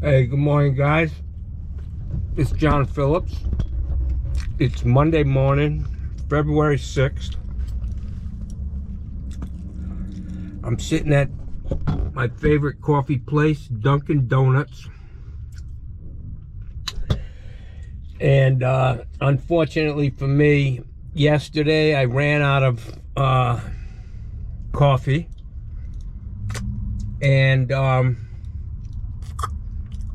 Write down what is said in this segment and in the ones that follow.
Hey, good morning, guys. It's John Phillips. It's Monday morning, February 6th. I'm sitting at my favorite coffee place, Dunkin' Donuts. And unfortunately for me, yesterday I ran out of coffee. And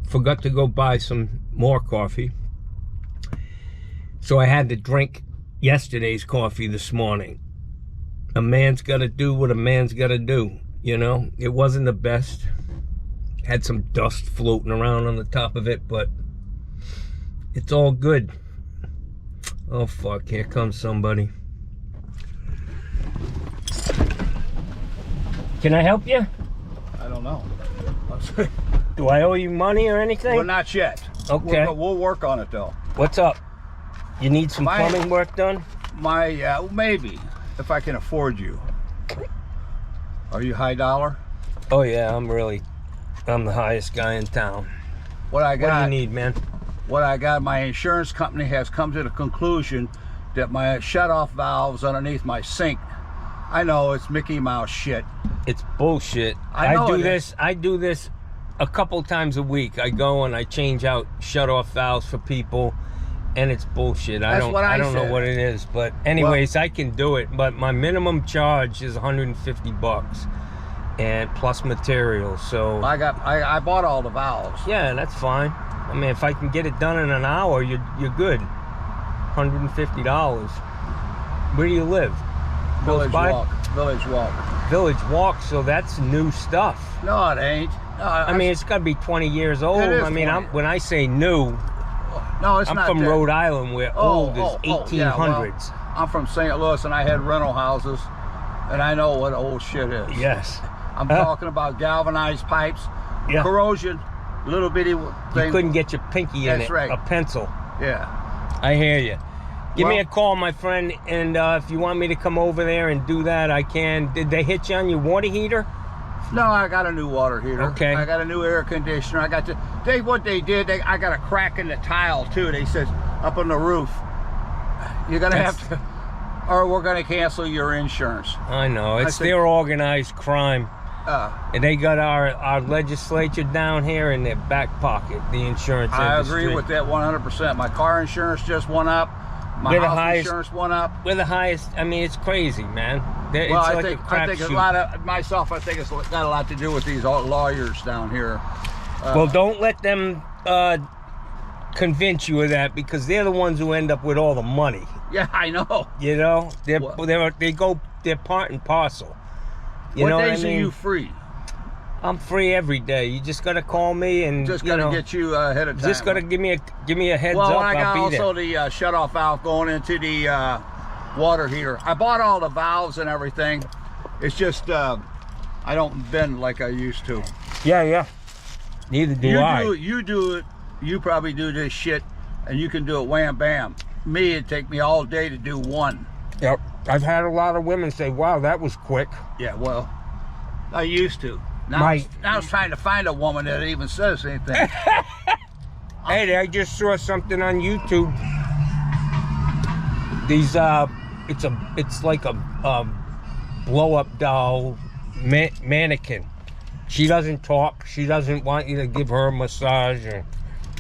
forgot to go buy some more coffee. So I had to drink yesterday's coffee this morning. A man's got to do what a man's got to do, you know? It wasn't the best. Had some dust floating around on the top of it, but it's all good. Oh, fuck, here comes somebody. Can I help you? I don't know. Do I owe you money or anything? Well, not yet. Okay. We'll work on it though. What's up? You need some plumbing work done? Maybe, if I can afford you. Are you high dollar? Oh yeah, I'm the highest guy in town. What do you need, man? What I got, my insurance company has come to the conclusion that my shut-off valves underneath my sink, I know it's Mickey Mouse shit. It's bullshit. I do this a couple times a week. I go and I change out shut-off valves for people, and it's bullshit. I don't know what it is, but anyways, I can do it. But my minimum charge is 150 bucks, and plus materials. So I bought all the valves. Yeah, that's fine. I mean, if I can get it done in an hour, you're good. $150. Where do you live? Village Walk. Village Walk, so that's new stuff. No, it ain't. No, I mean, it's got to be 20 years old. I mean, when I say new, no, it's I'm not from that. Rhode Island, where old is 1800s. Yeah, well, I'm from St. Louis, and I had rental houses, and I know what old shit is. Yes. I'm talking about galvanized pipes, corrosion, little bitty thing. You couldn't get your pinky in it, right. A pencil. Yeah. I hear you. Give me a call, my friend, and if you want me to come over there and do that, I can. Did they hit you on your water heater? No, I got a new water heater. Okay. I got a new air conditioner. I got what they did. I got a crack in the tile too. They said up on the roof, you're gonna have to, or we're gonna cancel your insurance. I know it's their organized crime. And they got our legislature down here in their back pocket, the insurance industry. I agree with that 100%. My car insurance just went up. My house insurance went up. We're the highest. I mean, it's crazy, man. Well, I think a lot of myself. I think it's got a lot to do with these lawyers down here. Well, don't let them convince you of that, because they're the ones who end up with all the money. Yeah, I know. You know, they're part and parcel. What days are you free? I'm free every day. You just gotta call me and just gotta get you ahead of time. Just gotta give me a heads up. Well, I got also the shut-off valve going into the water heater. I bought all the valves and everything. It's just I don't bend like I used to. Yeah. Neither do I. You do it. You probably do this shit, and you can do it wham bam. Me, it'd take me all day to do one. Yep. I've had a lot of women say, "Wow, that was quick." Yeah, well, I used to. Now I was trying to find a woman that even says anything. Hey, I just saw something on YouTube. These it's like a blow-up doll mannequin. She doesn't talk. She doesn't want you to give her a massage.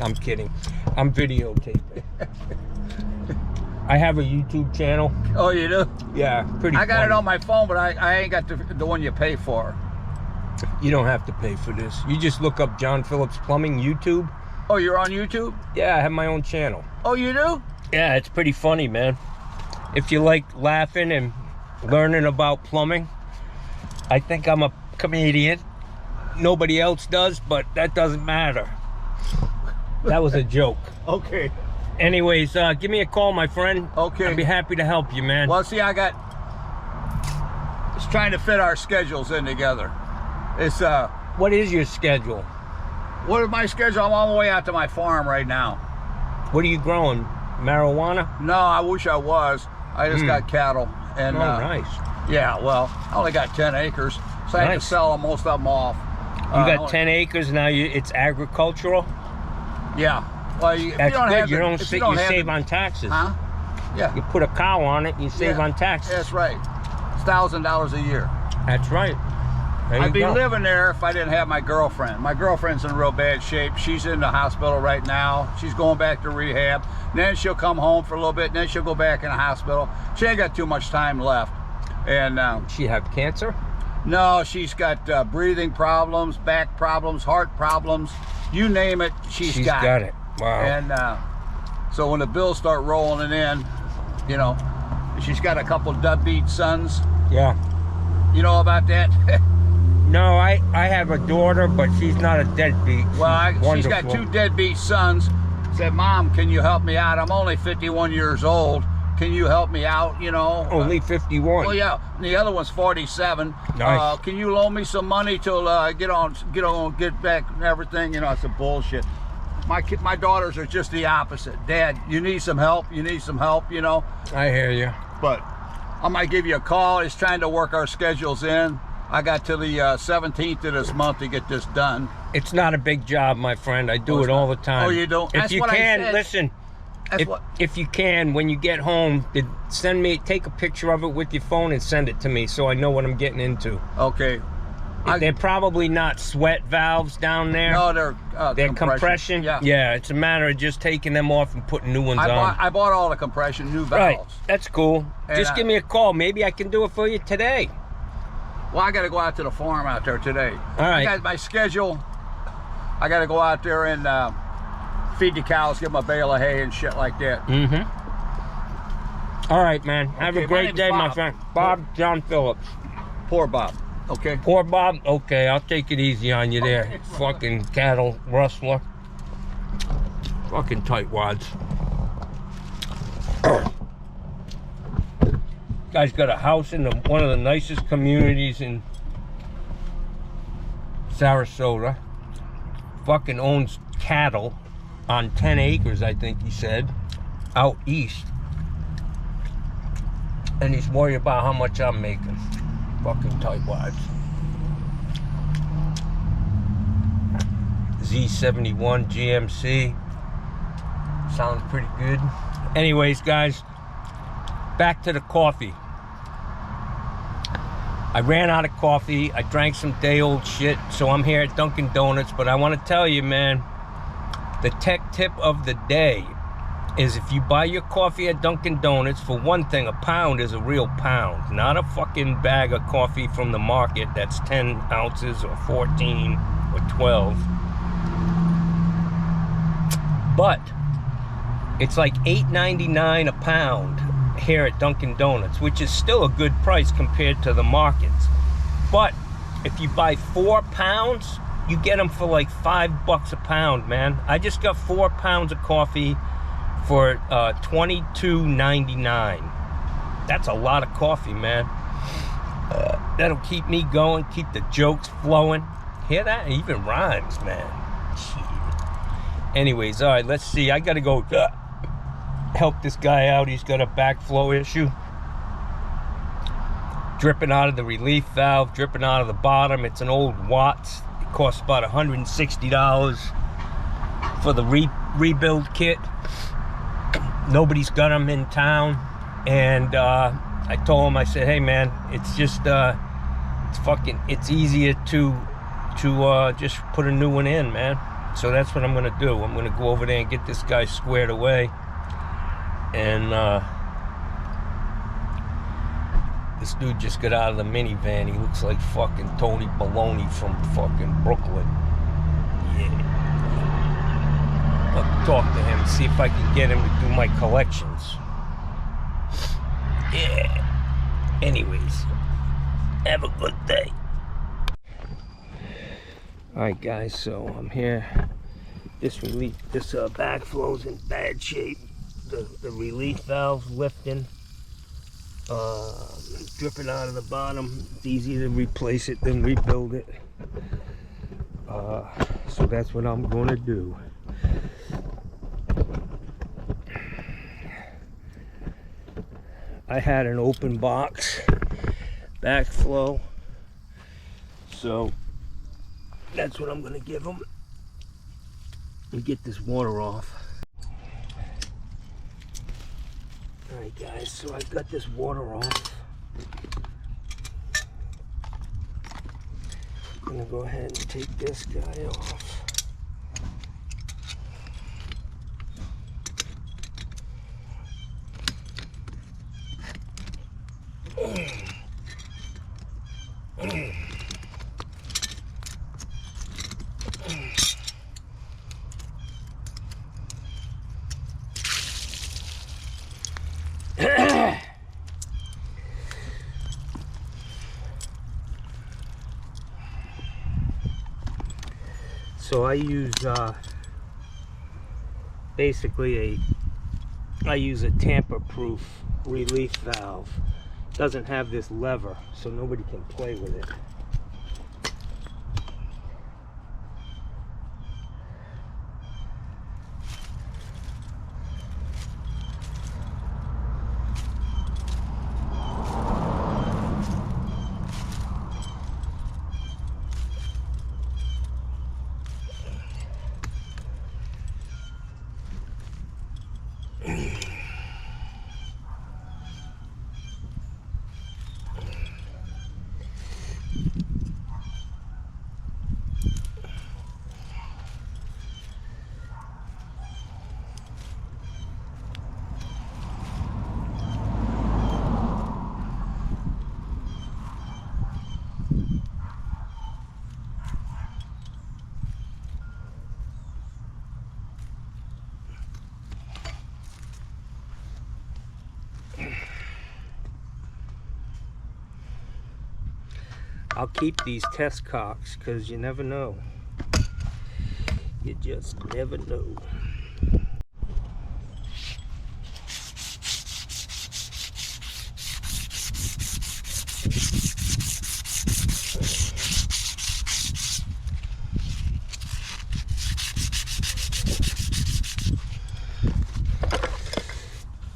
I'm kidding. I'm videotaping. I have a YouTube channel. Oh, you do? Yeah, pretty. I got it on my phone, but I ain't got the one you pay for. You don't have to pay for this. You just look up John Phillips Plumbing YouTube. Oh, you're on YouTube? Yeah, I have my own channel. Oh, you do? Yeah, it's pretty funny, man. If you like laughing and learning about plumbing, I think I'm a comedian. Nobody else does, but that doesn't matter. That was a joke. Okay. Anyways, give me a call, my friend. Okay. I'd be happy to help you, man. Well, see, it's trying to fit our schedules in together. It's What is your schedule? What is my schedule? I'm on my way out to my farm right now. What are you growing? Marijuana? No, I wish I was. I just got cattle. And nice. Yeah, well, I only got 10 acres, so I had to sell most of them off. You got 10 acres now. It's agricultural. Yeah. Well, if that's you don't good. Have you the, don't. You save on taxes. Huh? Yeah. You put a cow on it, and you save on taxes. That's right. It's $1,000 a year. That's right. I'd be living there if I didn't have my girlfriend. My girlfriend's in real bad shape. She's in the hospital right now. She's going back to rehab. Then she'll come home for a little bit, and then she'll go back in the hospital. She ain't got too much time left. And she have cancer? No, she's got breathing problems, back problems, heart problems. You name it, she's got it. Wow. And so when the bills start rolling in, you know, she's got a couple deadbeat sons. Yeah. You know about that? No, I have a daughter, but she's not a deadbeat. Well, she's got 2 deadbeat sons. Said, Mom, can you help me out? I'm only 51 years old. Can you help me out, you know? Only 51. Well, yeah. And the other one's 47. Nice. Can you loan me some money till get back and everything? You know, it's a bullshit. My daughters are just the opposite. Dad, you need some help. You need some help, you know? I hear you. But I might give you a call. It's trying to work our schedules in. I got till the 17th of this month to get this done. It's not a big job, my friend. I do it all the time. Oh, you don't? If you can, listen. If you can, when you get home, take a picture of it with your phone and send it to me so I know what I'm getting into. Okay. They're probably not sweat valves down there. No, they're compression. Yeah, it's a matter of just taking them off and putting new ones on. I bought all the compression, new valves. Right, that's cool. And just give me a call. Maybe I can do it for you today. Well, I got to go out to the farm out there today. All right. I got my schedule. I got to go out there and feed the cows, give them a bale of hay and shit like that. Mm-hmm. All right, man. Have a great day, my friend. Bob John Phillips. Poor Bob. Okay. Poor Bob? Okay, I'll take it easy on you there. Fucking cattle rustler. Fucking tightwads. Guy's got a house in one of the nicest communities in Sarasota. Fucking owns cattle on 10 acres, I think he said, out east. And he's worried about how much I'm making. Fucking tightwads. Z71 GMC. Sounds pretty good. Anyways, guys, back to the coffee. I ran out of coffee. I drank some day-old shit, so I'm here at Dunkin' Donuts. But I want to tell you, man, the tech tip of the day is if you buy your coffee at Dunkin' Donuts, for one thing, a pound is a real pound, not a fucking bag of coffee from the market that's 10 ounces or 14 or 12. But it's like $8.99 a pound here at Dunkin' Donuts, which is still a good price compared to the markets. But if you buy 4 pounds, you get them for like $5 a pound, man. I just got 4 pounds of coffee for $22.99. That's a lot of coffee, man. That'll keep me going, keep the jokes flowing. Hear that? It even rhymes, man. Shit. Anyways, all right, let's see. I gotta go help this guy out. He's got a backflow issue. Dripping out of the relief valve, dripping out of the bottom. It's an old Watts. It costs about $160 for the rebuild kit. Nobody's got them in town. And I told him, I said, hey man, it's just it's easier to just put a new one in, man. So that's what I'm gonna do. I'm gonna go over there and get this guy squared away. And this dude just got out of the minivan. He looks like fucking Tony Baloney from fucking Brooklyn. Yeah. I'll talk to him, see if I can get him to do my collections. Yeah. Anyways, have a good day. Alright guys, so I'm here. This backflow's in bad shape. The relief valve's lifting. Dripping out of the bottom. It's easier to replace it than rebuild it. So that's what I'm gonna do. I had an open box backflow, so That's what I'm gonna give them. And get this water off. Alright guys, so I've got this water off. I'm gonna go ahead and take this guy off. So I use basically I use a tamper-proof relief valve. It doesn't have this lever, so nobody can play with it. I'll keep these test cocks because you never know. You just never know.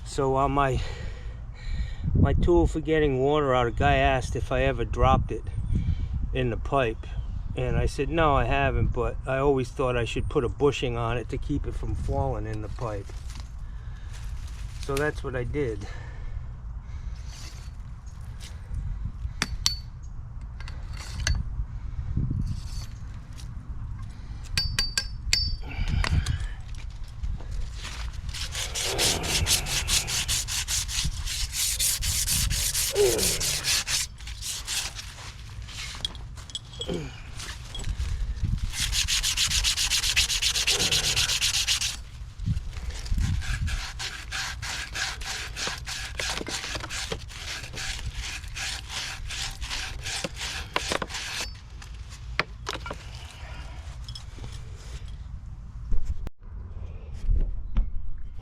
So on my tool for getting water out, a guy asked if I ever dropped it in the pipe, and I said no, I haven't, but I always thought I should put a bushing on it to keep it from falling in the pipe. So that's what I did.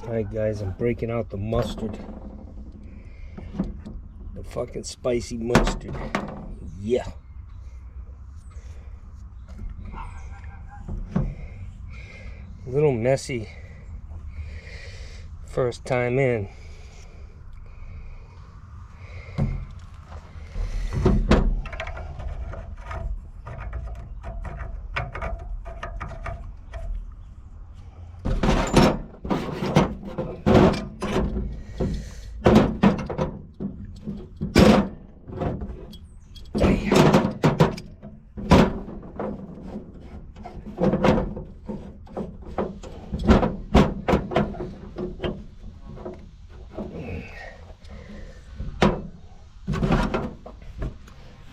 Alright guys, I'm breaking out the mustard. The fucking spicy mustard. Yeah. A little messy first time in.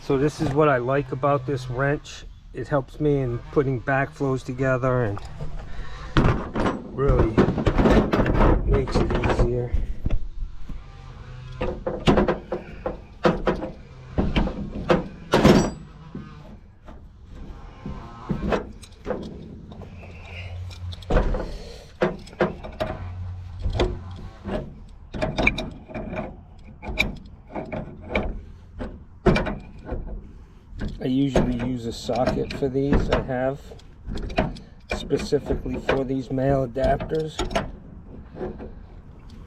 So this is what I like about this wrench. It helps me in putting backflows together and really makes it easier. I usually use a socket for these. I have specifically for these male adapters.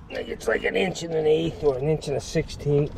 It's like 1 1/8 or 1 1/16.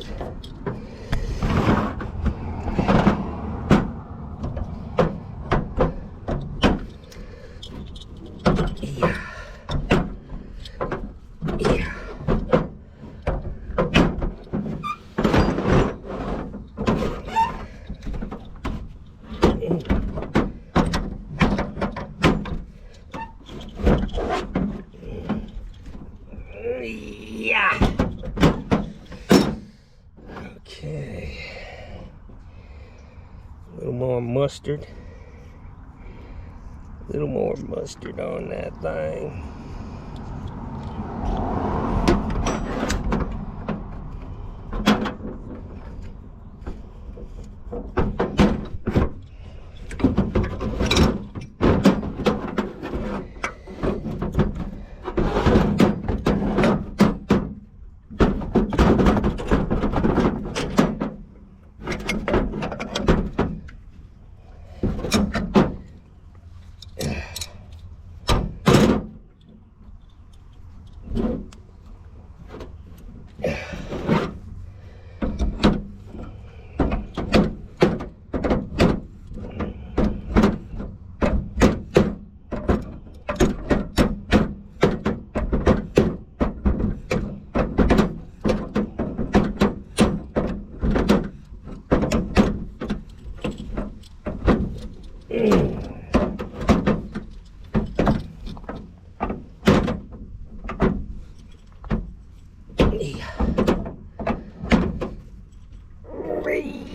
mustard. A little more mustard on that thing.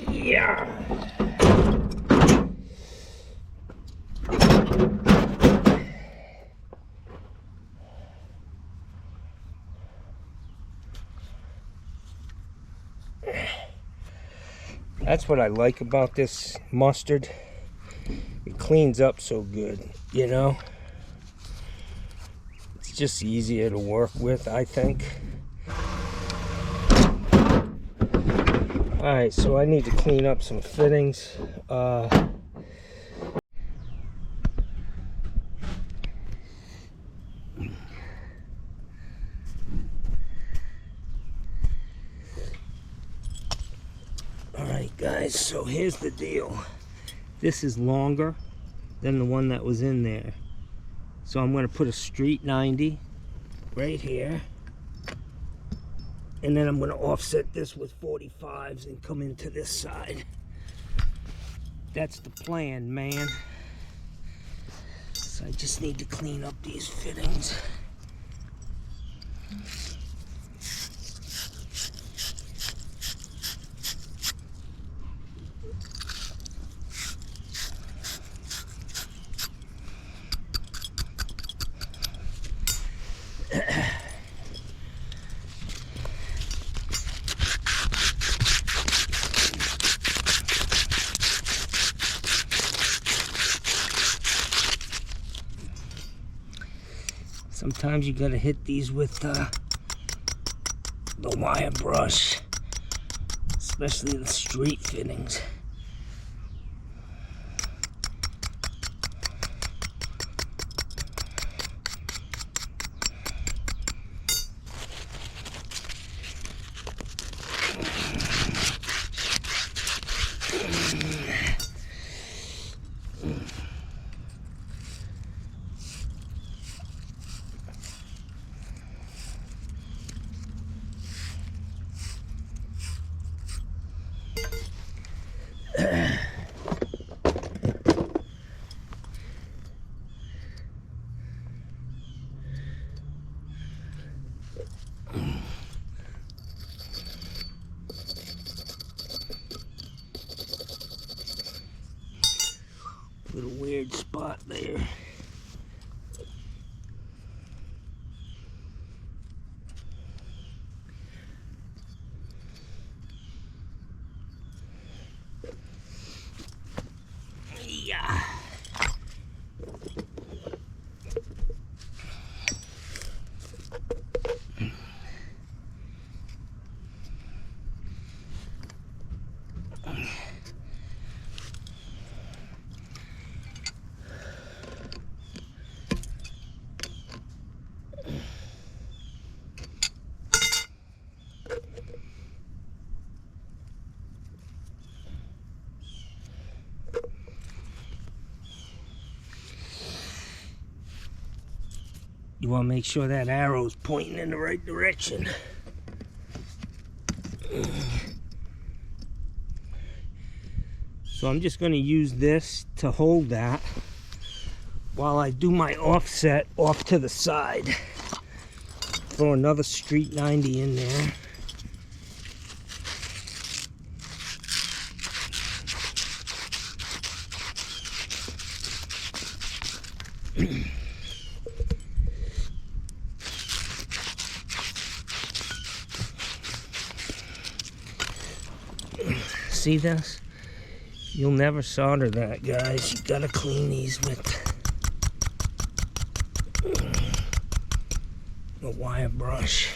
Yeah. That's what I like about this mustard. It cleans up so good, you know. It's just easier to work with, I think. Alright, so I need to clean up some fittings. Alright guys, so here's the deal. This is longer than the one that was in there. So I'm going to put a street 90 right here. And then I'm going to offset this with 45s and come into this side. That's the plan, man. So I just need to clean up these fittings. Sometimes you gotta hit these with the wire brush, especially the street fittings. Little weird spot there. Yeah. You want to make sure that arrow's pointing in the right direction. So I'm just going to use this to hold that while I do my offset off to the side. Throw another street 90 in there. See this? You'll never solder that, guys. You gotta clean these with a wire brush.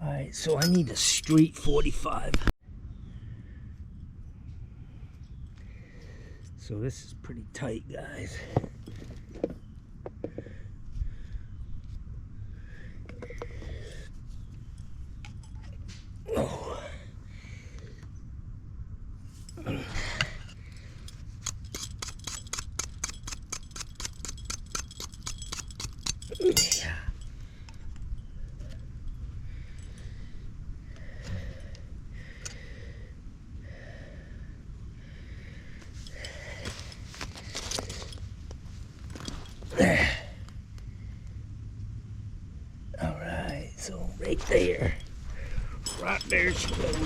Alright, so I need a street 45. So this is pretty tight, guys. Oh. Yeah. All right, so right there she goes.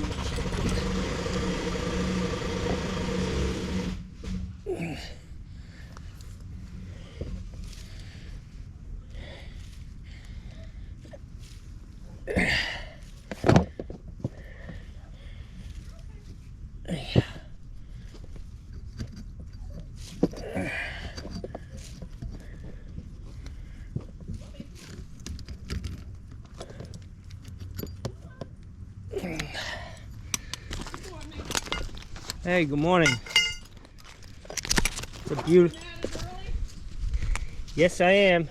Hey, good morning. It's a beautiful. Yes, I am.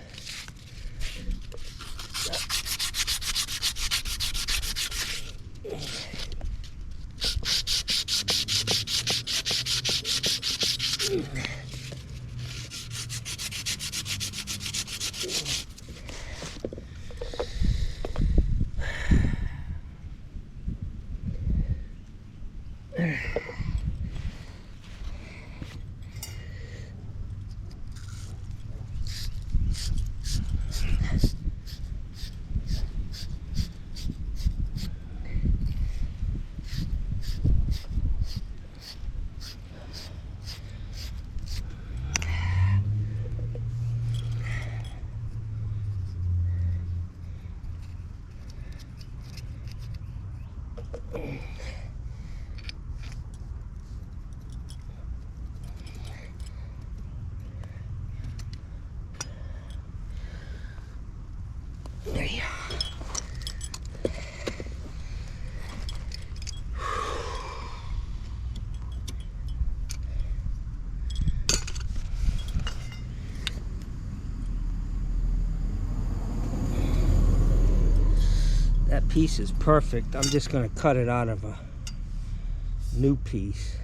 That piece is perfect. I'm just going to cut it out of a new piece.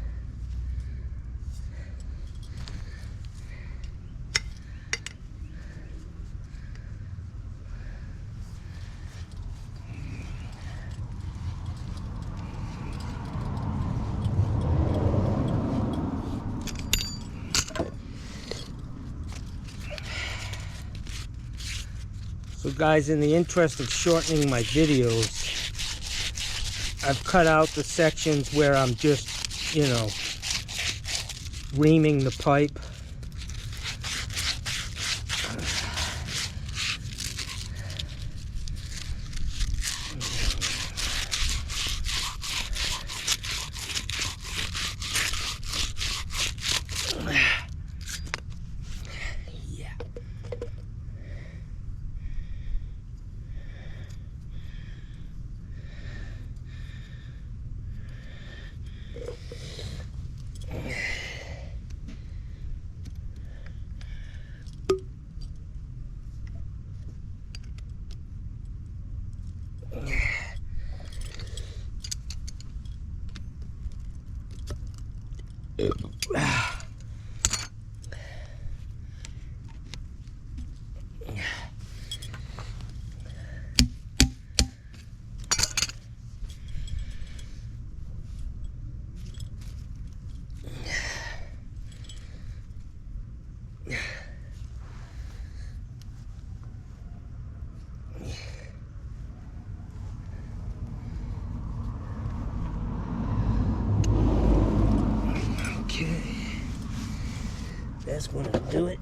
So guys, in the interest of shortening my videos, I've cut out the sections where I'm just, you know, reaming the pipe. That's gonna do it.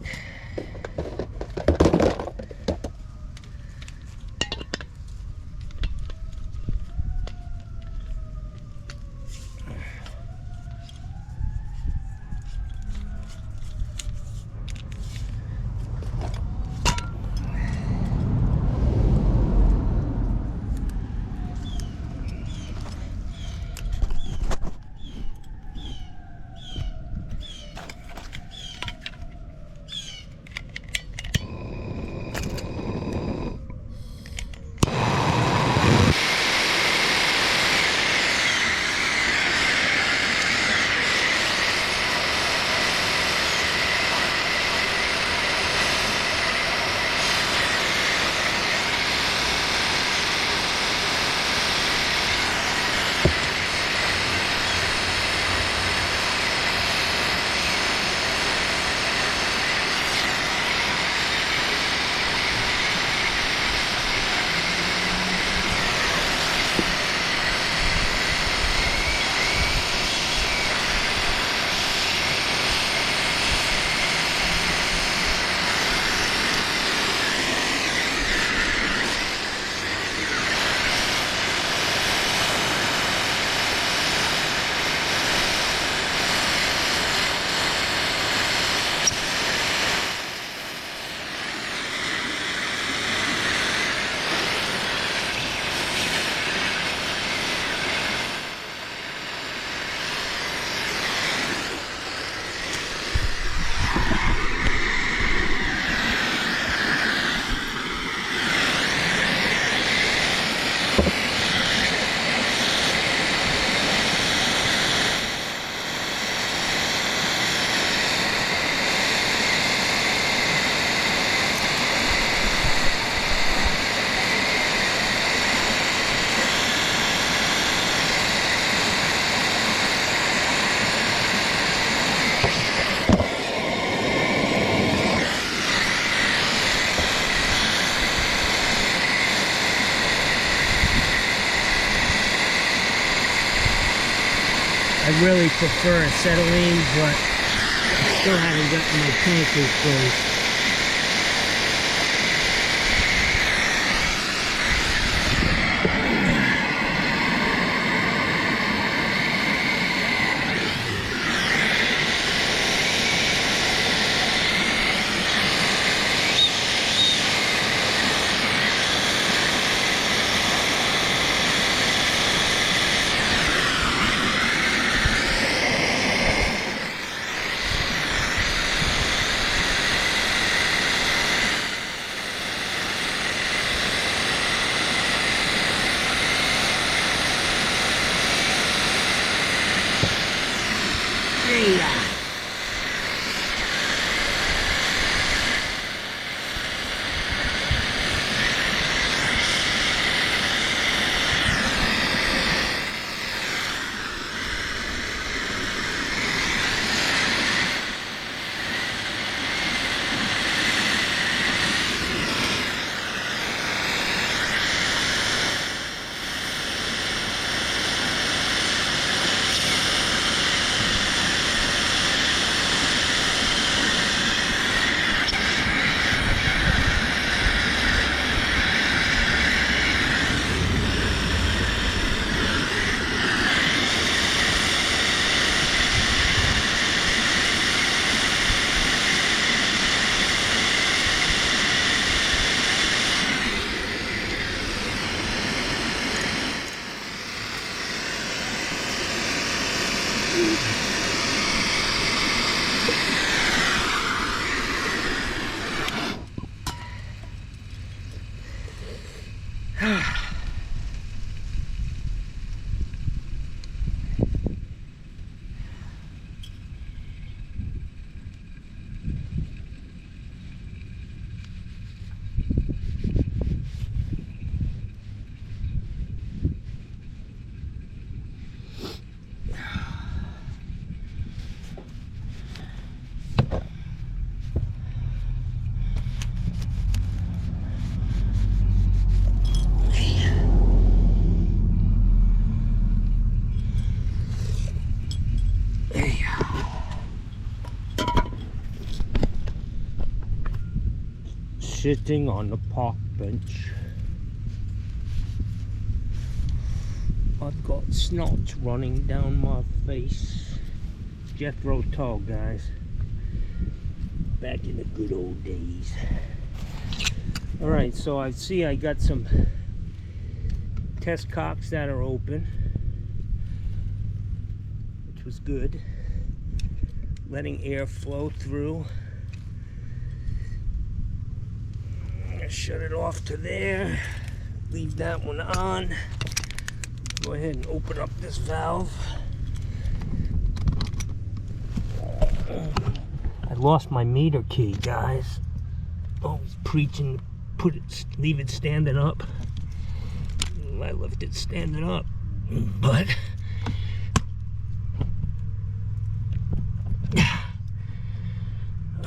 I really prefer acetylene, but I still haven't gotten my pancake closed. Sitting on the park bench. I've got snot running down my face. Jethro Tull, guys. Back in the good old days. Alright, so I see I got some test cocks that are open, which was good. Letting air flow through. Shut it off to there, leave that one on. Go ahead and open up this valve. I lost my meter key, guys. Always preaching, leave it standing up. I left it standing up, but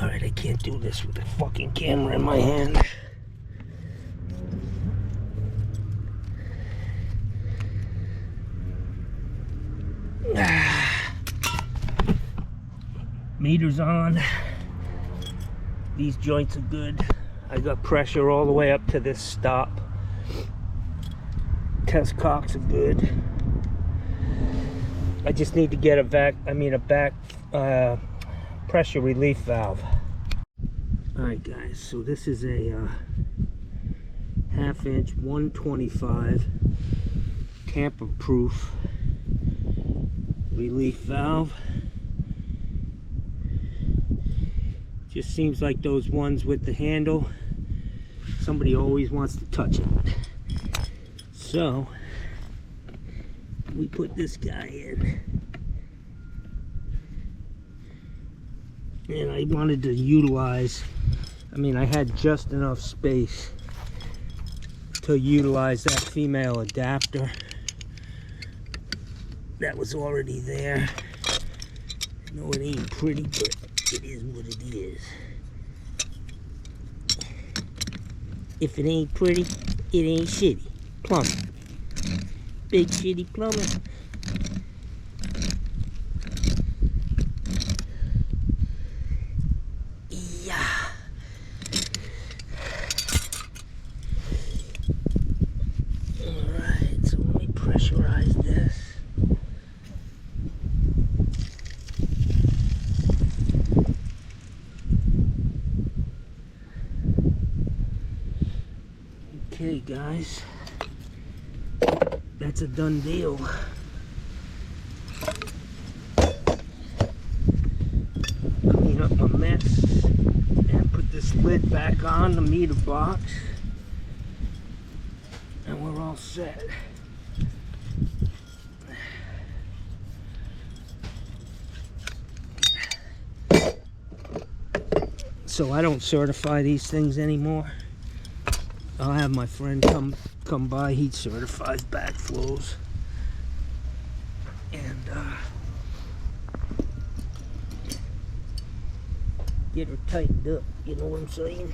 all right, I can't do this with a fucking camera in my hand. Meter's on. These joints are good. I got pressure all the way up to this stop. Test cocks are good. I just need to get a back pressure relief valve. Alright guys, so this is a 1/2 inch 125 tamper proof relief valve. Just seems like those ones with the handle, somebody always wants to touch it. So we put this guy in, and I wanted to utilize, I had just enough space to utilize that female adapter that was already there. I know it ain't pretty, but it is what it is. If it ain't pretty, it ain't shitty. Plumbing. Big shitty plumbing. Yeah. Alright, so let me pressurize this. Okay guys, that's a done deal. Clean up my mess and put this lid back on the meter box, and we're all set. So I don't certify these things anymore. I'll have my friend come by. He certifies backflows, and get her tightened up. You know what I'm saying?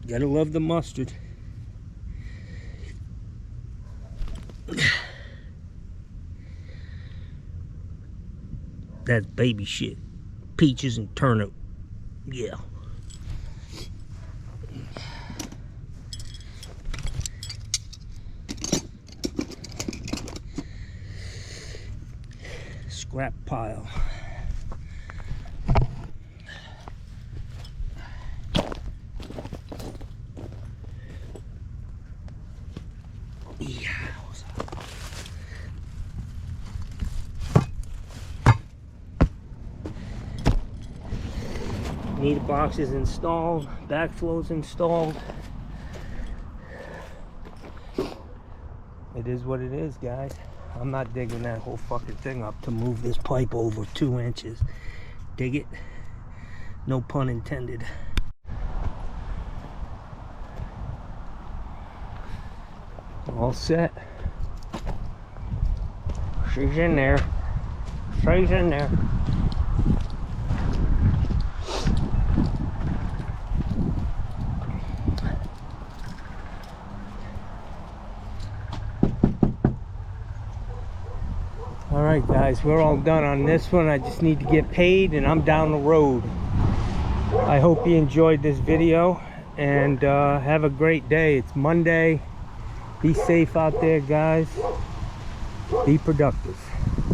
Gotta love the mustard. That's baby shit. Peaches and turnip. Yeah. Scrap pile. Meter box is installed, backflow's installed. It is what it is, guys. I'm not digging that whole fucking thing up to move this pipe over 2 inches. Dig it? No pun intended. All set. She's in there. She's in there. Alright guys, we're all done on this one. I just need to get paid and I'm down the road. I hope you enjoyed this video and have a great day. It's Monday. Be safe out there, guys. Be productive.